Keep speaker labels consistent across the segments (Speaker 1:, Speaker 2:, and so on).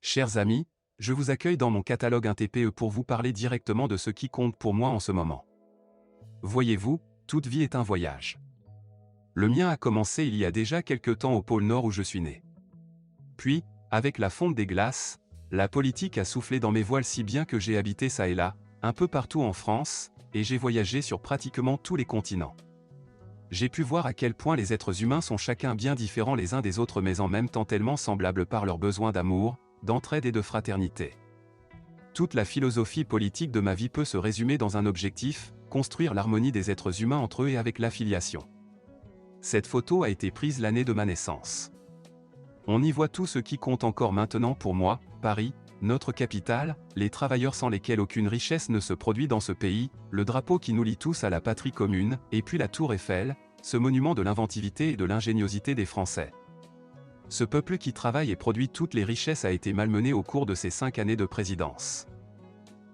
Speaker 1: Chers amis, je vous accueille dans mon catalogue 1TPE pour vous parler directement de ce qui compte pour moi en ce moment. Voyez-vous, toute vie est un voyage. Le mien a commencé il y a déjà quelque temps au pôle Nord où je suis né. Puis, avec la fonte des glaces, la politique a soufflé dans mes voiles si bien que j'ai habité ça et là, un peu partout en France, et j'ai voyagé sur pratiquement tous les continents. J'ai pu voir à quel point les êtres humains sont chacun bien différents les uns des autres mais en même temps tellement semblables par leurs besoins d'amour, d'entraide et de fraternité. Toute la philosophie politique de ma vie peut se résumer dans un objectif, construire l'harmonie des êtres humains entre eux et avec l'affiliation. Cette photo a été prise l'année de ma naissance. On y voit tout ce qui compte encore maintenant pour moi, Paris, notre capitale, les travailleurs sans lesquels aucune richesse ne se produit dans ce pays, le drapeau qui nous lie tous à la patrie commune, et puis la Tour Eiffel, ce monument de l'inventivité et de l'ingéniosité des Français. Ce peuple qui travaille et produit toutes les richesses a été malmené au cours de ces 5 années de présidence.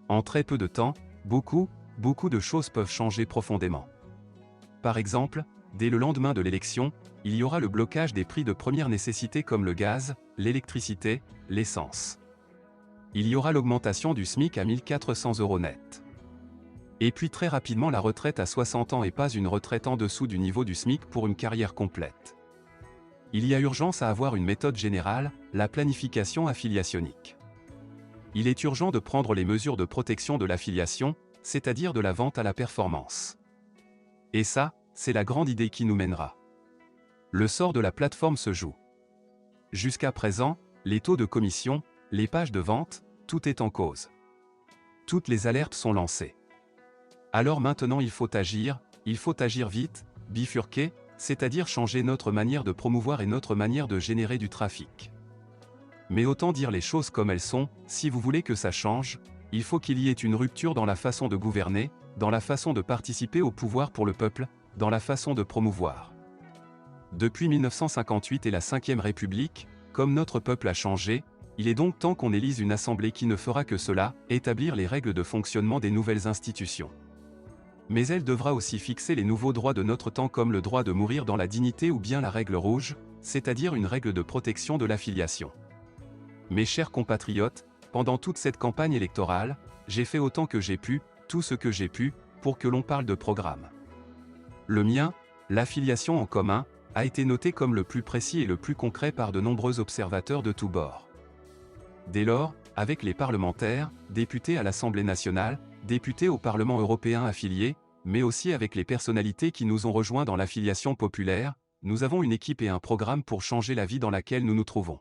Speaker 1: En très peu de temps, beaucoup de choses peuvent changer profondément. Par exemple, dès le lendemain de l'élection, il y aura le blocage des prix de première nécessité comme le gaz, l'électricité, l'essence. Il y aura l'augmentation du SMIC à 1 400 € net. Et puis très rapidement la retraite à 60 ans et pas une retraite en dessous du niveau du SMIC pour une carrière complète. Il y a urgence à avoir une méthode générale, la planification affiliationique. Il est urgent de prendre les mesures de protection de l'affiliation, c'est-à-dire de la vente à la performance. Et ça, c'est la grande idée qui nous mènera. Le sort de la plateforme se joue. Jusqu'à présent, les taux de commission, les pages de vente, tout est en cause. Toutes les alertes sont lancées. Alors maintenant il faut agir vite, bifurquer, c'est-à-dire changer notre manière de promouvoir et notre manière de générer du trafic. Mais autant dire les choses comme elles sont, si vous voulez que ça change, il faut qu'il y ait une rupture dans la façon de gouverner, dans la façon de participer au pouvoir pour le peuple, dans la façon de promouvoir. Depuis 1958 et la Ve République, comme notre peuple a changé, il est donc temps qu'on élise une assemblée qui ne fera que cela, établir les règles de fonctionnement des nouvelles institutions. Mais elle devra aussi fixer les nouveaux droits de notre temps comme le droit de mourir dans la dignité ou bien la règle rouge, c'est-à-dire une règle de protection de l'affiliation. Mes chers compatriotes, pendant toute cette campagne électorale, j'ai fait autant que j'ai pu, tout ce que j'ai pu, pour que l'on parle de programme. Le mien, l'affiliation en commun, a été noté comme le plus précis et le plus concret par de nombreux observateurs de tous bords. Dès lors, avec les parlementaires, députés à l'Assemblée nationale, députés au Parlement européen affiliés, mais aussi avec les personnalités qui nous ont rejoints dans l'affiliation populaire, nous avons une équipe et un programme pour changer la vie dans laquelle nous nous trouvons.